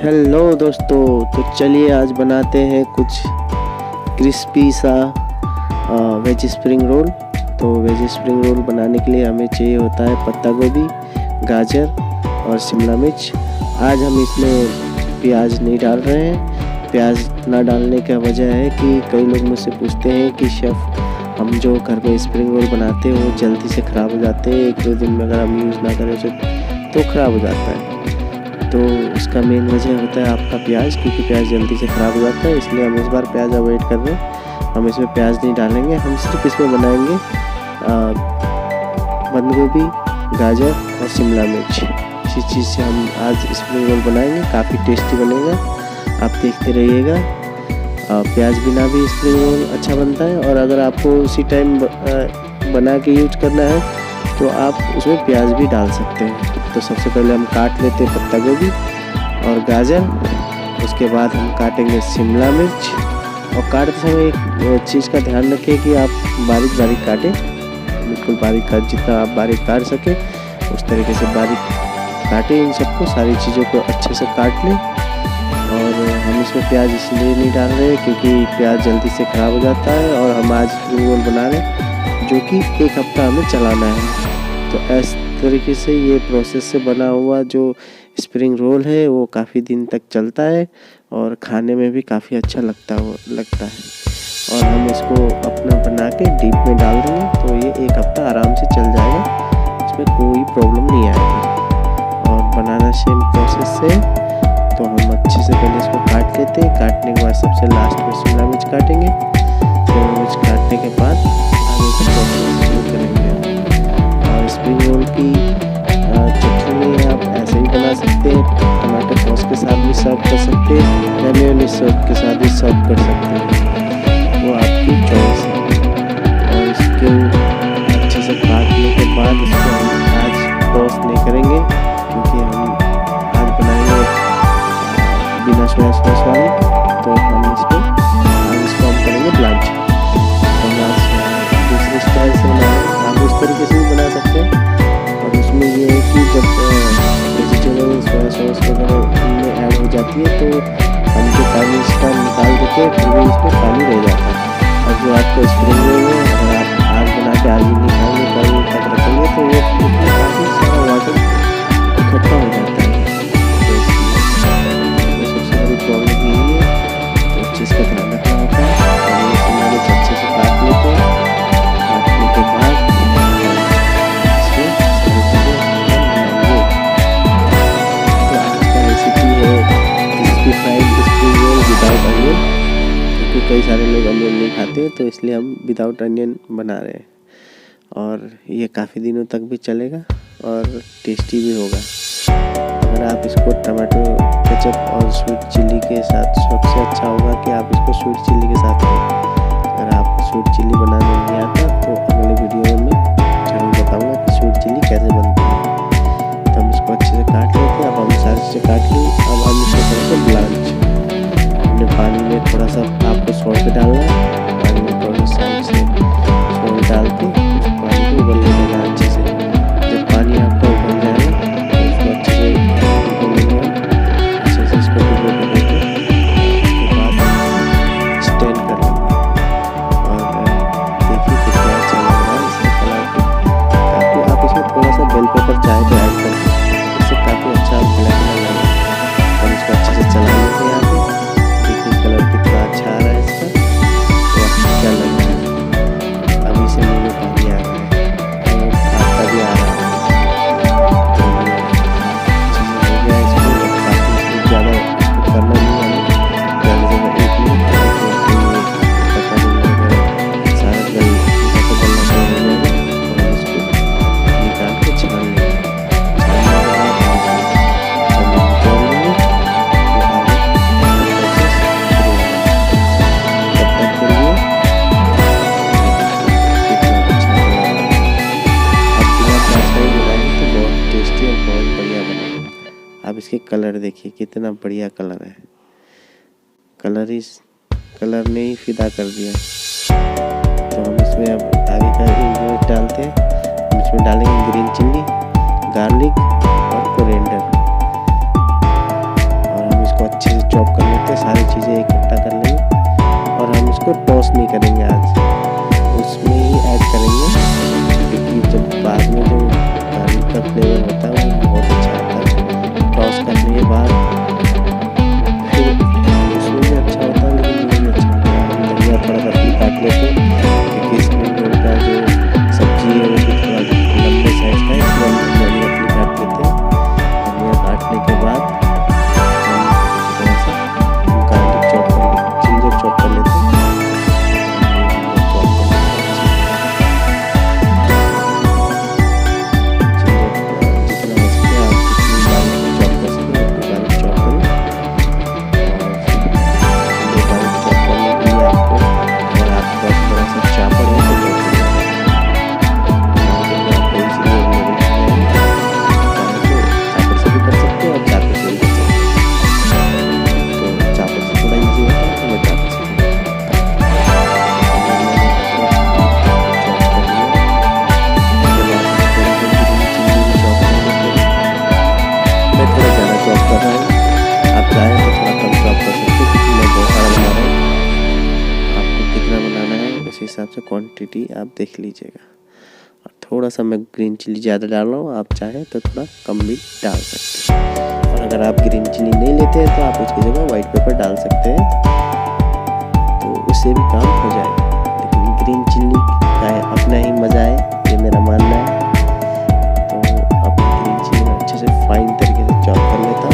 Hello दोस्तों, तो चलिए आज बनाते हैं कुछ क्रिस्पी सा वेज स्प्रिंग रोल। तो वेज स्प्रिंग रोल बनाने के लिए हमें चाहिए होता है पत्ता गोभी, गाजर और शिमला मिर्च। आज हम इसमें प्याज नहीं डाल रहे हैं। प्याज ना डालने का वजह है कि कई लोग मुझसे पूछते हैं कि शेफ़, हम जो घर में स्प्रिंग रोल बनाते हैं वो जल्दी से ख़राब हो जाते हैं, 1-2 दिन में अगर हम यूज़ ना करें उसे तो ख़राब हो जाता है। तो उसका मेन वजह होता है आपका प्याज, क्योंकि प्याज जल्दी से ख़राब हो जाता है। इसलिए हम इस बार प्याज अवॉइड कर रहे हैं। हम इसमें प्याज नहीं डालेंगे, हम सिर्फ इसमें बनाएंगे बंद गोभी, गाजर और शिमला मिर्च। इसी चीज़ से हम आज स्प्रिंग रोल बनाएंगे, काफ़ी टेस्टी बनेगा, आप देखते रहिएगा। प्याज बिना भी स्प्रिंग रोल अच्छा बनता है, और अगर आपको उसी टाइम बना के यूज करना है तो आप उसमें प्याज भी डाल सकते हैं। तो सबसे पहले हम काट लेते हैं पत्ता गोभी और गाजर, उसके बाद हम काटेंगे शिमला मिर्च। और काटते समय एक चीज़ का ध्यान रखें कि आप बारीक बारीक काटें, बिल्कुल बारीक काट, जितना आप बारीक काट सकें उस तरीके से बारीक काटें। इन सबको, सारी चीज़ों को अच्छे से काट लें। और हम इसमें प्याज इसलिए नहीं डाल रहे क्योंकि प्याज जल्दी से ख़राब हो जाता है, और हम आज स्प्रिंग रोल बना रहे हैं जो कि 1 हफ्ता हमें चलाना है। तो इस तरीके से ये प्रोसेस से बना हुआ जो स्प्रिंग रोल है वो काफ़ी दिन तक चलता है और खाने में भी काफ़ी अच्छा लगता है। और हम इसको अपना बना के डीप में डाल देंगे तो ये 1 हफ्ता आराम से चल जाएगा, इसमें कोई प्रॉब्लम नहीं आएगी। और बनाना सेम प्रोसेस से, तो हम अच्छे से पहले इसको काट लेते हैं। काटने के बाद सबसे लास्ट में शिमला मिर्च काटेंगे। शिमला मिर्च काटने के बाद आगे का प्रोसेस शुरू करेंगे। और स्प्रिंग रोल की चटनी आप ऐसे ही बना सकते हैं, टमाटर सॉस के साथ भी सर्व कर सकते हैं या मेयोनीज सॉस के साथ भी सर्व कर सकते हैं, वो आपकी चॉइस है। और इसको अच्छे से काटने के बाद इसको हम आज टॉस नहीं करेंगे, क्योंकि हम आज बनाएंगे बिना सोया सॉस वाली। तो हम इसको हम करेंगे ब्लांच। तो हम दूसरे स्टाइल से बनाएंगे, आप इस तरीके से भी बना सकते हैं। और उसमें ये है कि जब वेजिटेबल सोया सॉस वगैरह इनमें ऐड हो जाती है तो हम जो पानी इसका निकाल देते हैं, फिर भी इसमें पानी रह जाता है। और जो आपको स्प्रिंग रोल है, अगर आप आज बना के आज ही नहीं खाएंगे, कल तक रखेंगे तो वो उसमें काफ़ी सारा वाटर इकट्ठा हो जाता है। तो सबसे बड़ी प्रॉब्लम यही है, तो इस चीज़ का ध्यान रखना होता है। और ये शिमला मिर्च अच्छे से काट लेते हैं। काटने के बाद विदाउट अनियन, क्योंकि कई सारे लोग अनियन नहीं खाते हैं, तो इसलिए हम विदाउट अनियन बना रहे हैं। और ये काफ़ी दिनों तक भी चलेगा और टेस्टी भी होगा। अगर आप इसको टमाटो केचप और स्वीट चिल्ली के साथ, सबसे अच्छा होगा कि आप इसको स्वीट चिल्ली के साथ खाएं। अगर आपको स्वीट चिल्ली बनाने नहीं आता तो अगले वीडियो में जरूर बताऊँगा कि स्वीट चिल्ली कैसे बनती है। तो हम इसको अच्छे से काट लेते हैं। अब हम सारी चीज़ें काट ली, अब हम इसको करेंगे ब्लांच। पानी में थोड़ा सा आपको सॉल्ट डालना है, पानी में थोड़ा सा साइड से सॉल्ट डाल के उस पानी को उबलने देना अच्छे से। जब पानी आपका उबल जाएगा तो उसको अच्छे से उबलेंगे, अच्छे से इसको डुबो देंगे। उसके बाद स्टैंड कर लेंगे और देखिए कितना अच्छा लग रहा है इसका कलर। काफ़ी आप इसमें थोड़ा सा बेल पेपर चाहे तो ऐड कर सकते हैं, इससे काफ़ी अच्छा फ्लेवर लगेगा। हम इसको अच्छे से चला लेते हैं। यहाँ पे कलर कितना अच्छा आ रहा है इसका, तो क्या लग रहा है। अभी से मुझे पानी आ रहा है, तो आपका भी आ रहा है। तो चीज़ें हो गया इसको, काफ़ी ज़्यादा इसको करना नहीं है, ज़्यादा से ज़्यादा 1 मिनट पता नहीं लगेगा, सारा गल जैसे गलना शुरू हो जाएगा। और इसको निकाल के छान लेंगे। अब इसके कलर देखिए कितना बढ़िया कलर है, कलर ने ही फिदा कर दिया। तो हम इसमें अब आगे का इंग्रेडिएंट डालते हैं। हम इसमें डालेंगे ग्रीन चिल्ली, गार्लिक और कोरिएंडर। और हम इसको इसको अच्छे से चॉप कर लेते हैं, सारी चीज़ें इकट्ठा कर लेंगे। और हम इसको टॉस नहीं करेंगे आज, उसमें ही ऐड करेंगे, क्योंकि जब बाद में जो गार्लिक का फ्लेवर होता है वो बहुत अच्छा आता है। टॉस करने के बाद फिर उसमें भी अच्छा होता है, लेकिन ये भी अच्छा होता है। हम धनिया थोड़ा सा भी काट लेते हैं, क्योंकि इसमें का जो सब्जी है वो भी थोड़ा लंबे साइज का है, इसलिए हम धनिया अपनी काट लेते हैं। धनिया काटने के बाद थोड़ा सा गार्लिक चॉप कर लेते, जिंजर चॉप कर लेते हैं। हिसाब से क्वांटिटी आप देख लीजिएगा। और थोड़ा सा मैं ग्रीन चिली ज़्यादा डाल रहा हूँ, आप चाहें तो थोड़ा कम भी डाल सकते हैं। और अगर आप ग्रीन चिली नहीं लेते हैं तो आप उसकी जगह वाइट पेपर डाल सकते हैं, तो उससे भी काम हो जाएगा। लेकिन ग्रीन चिली का अपना ही मज़ा है, ये मेरा मानना है। तो अब ग्रीन चिली में अच्छे से फाइन तरीके से चॉप कर लेता हूँ।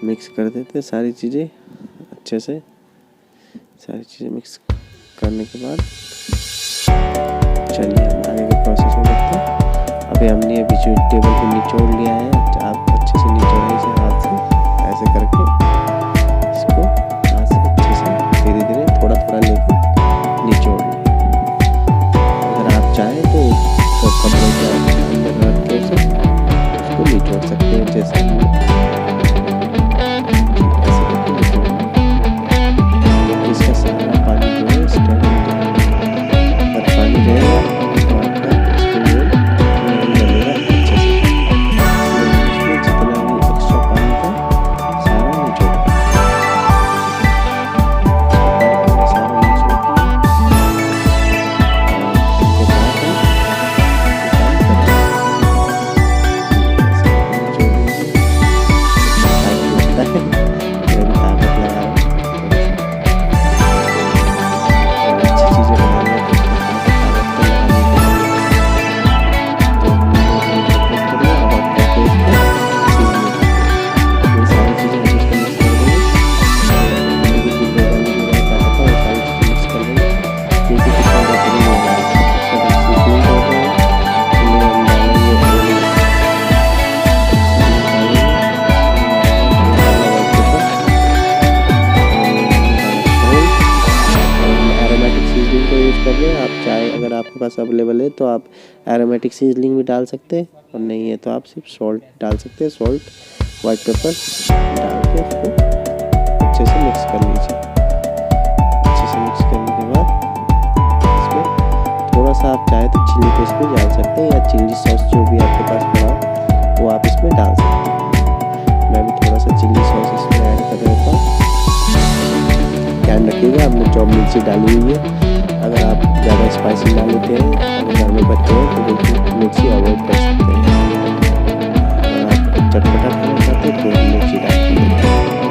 मिक्स कर देते हैं सारी चीज़ें अच्छे से। सारी चीज़ें मिक्स करने के बाद चलिए हम आगे के प्रोसेस में देखते हैं। अभी हमने वेजिटेबल को निचोड़ लिया है, आप अच्छे से निचोड़िए इसे हाथ से, ऐसे करके इसको हाथ से अच्छे से धीरे धीरे थोड़ा थोड़ा लेके निचोड़ लें। अगर आप चाहें तो कपड़े के अंदर रख के उसको निचोड़ सकते हैं, जैसे अगर आपके पास अवेलेबल है तो आप एरोमेटिक सीजनिंग भी डाल सकते हैं, और नहीं है तो आप सिर्फ सॉल्ट डाल सकते हैं। सॉल्ट, वाइट पेपर डाल के उसको अच्छे से मिक्स कर लीजिए। अच्छे से मिक्स करने के बाद इसमें थोड़ा सा आप चाहे तो चिली पेस्ट भी डाल सकते हैं, या चिली सॉस जो भी आपके पास पड़ा वो आप इसमें डाल सकते हैं। मैं भी थोड़ा सा चिली सॉस इसमें ऐड कर देता हूँ। मिर्ची डाली हुई है। अगर आप ज़्यादा स्पाइसी ना लेते हैं, अगर घर में बच्चे हैं तो बिल्कुल मिर्ची अवॉइड कर सकते हैं। अगर आप चटपटा खाना चाहते हैं तो मिर्ची डाल।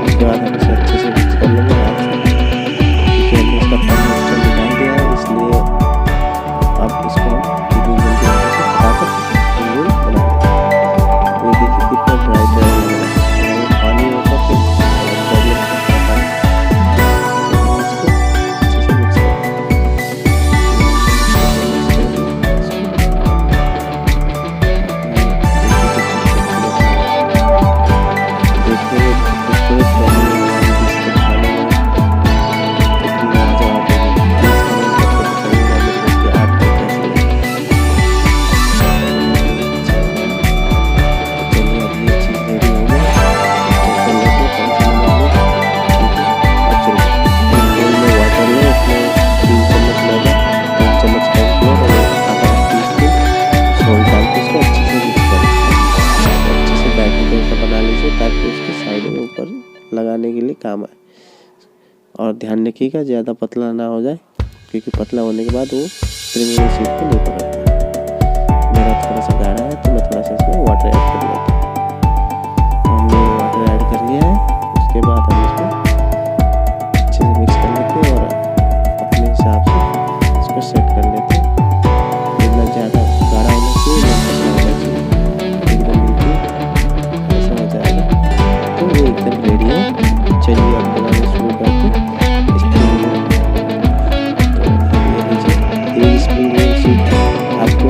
उसके बाद हम इसे अच्छे से मिक्स कर लेंगे हाथ से, क्योंकि हमने इसका पानी एक्स्ट्रा निकाल दिया है, इसलिए आप इसको जितनी जल्दी हो सके फटाफट स्प्रिंग रोल बना दें। ये देखिए कितना ड्राई लग रहा है, अगर पानी होता तो प्रॉब्लम होता है। इसको अच्छे से मिक्स कर लगाने के लिए काम आए। और ध्यान रखिएगा ज़्यादा पतला ना हो जाए, क्योंकि पतला होने के बाद वो स्प्रिंग रोल शीट को नहीं पकड़ता। मेरा थोड़ा सा गाढ़ा है तो मैं थोड़ा सा इसमें वाटर ऐड कर लेता हूँ। हमने वाटर ऐड कर लिया है, उसके बाद हम इसमें अच्छे से मिक्स कर लेते हैं और अपने हिसाब से इसको सेट कर लेते हैं। इतना ज़्यादा गाढ़ा होना चाहिए ना पतला होना चाहिए, एकदम बिल्कुल ऐसा हो जाएगा तो वो एकदम रेडी है। चलिए अब बनाना शुरू करते हैं स्प्रिंग रोल। तो ये लीजिए, एक स्प्रिंग रोल शीट आपको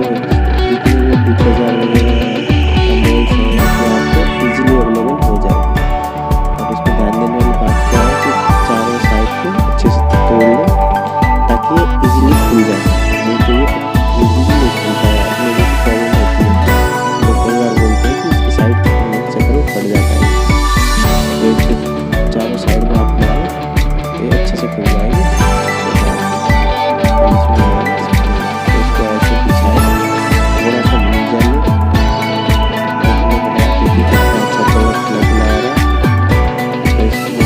जितने भी बिग बाजार वगैरह मॉल्स हैं तो आपको ईजिली अवेलेबल हो जाएगी। अब इसमें ध्यान देने वाली बात क्या है कि चारों साइड को अच्छे से तोड़ लें ताकि ये ईजिली खुल जाए, नहीं तो ये ईजिली नहीं खुलता है। अपने जो प्रॉब्लम होती है तो कई बार बोलते हैं कि इसकी साइड चक्कर फट जाता है। तो इसके चारों साइड में आप मारो ये अच्छे से खुल जाएंगे। इसको ऐसे बिछाए थोड़ा सा भून जाएंगे, क्योंकि कितना अच्छा कलर लग आ रहा है। तो इसको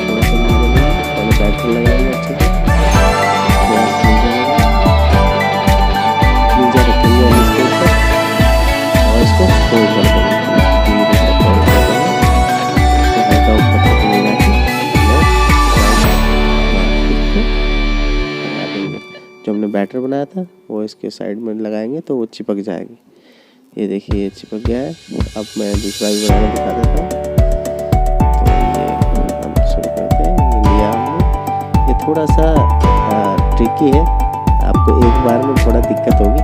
थोड़ा सा भून जाएंगे, पहले बैटर लगाएंगे अच्छे से, गैस भून रखेंगे हम इसके ऊपर और इसको फोल्ड कर देंगे। जो हमने बैटर बनाया था वो इसके साइड में लगाएंगे तो वो चिपक जाएगी। ये देखिए ये चिपक गया है। अब मैं दूसरा भी बनाना दिखा देता हूँ। तो ये हम शुरू करते हैं। ये लिया हमने, ये थोड़ा सा ट्रिकी है, आपको एक बार में थोड़ा दिक्कत होगी।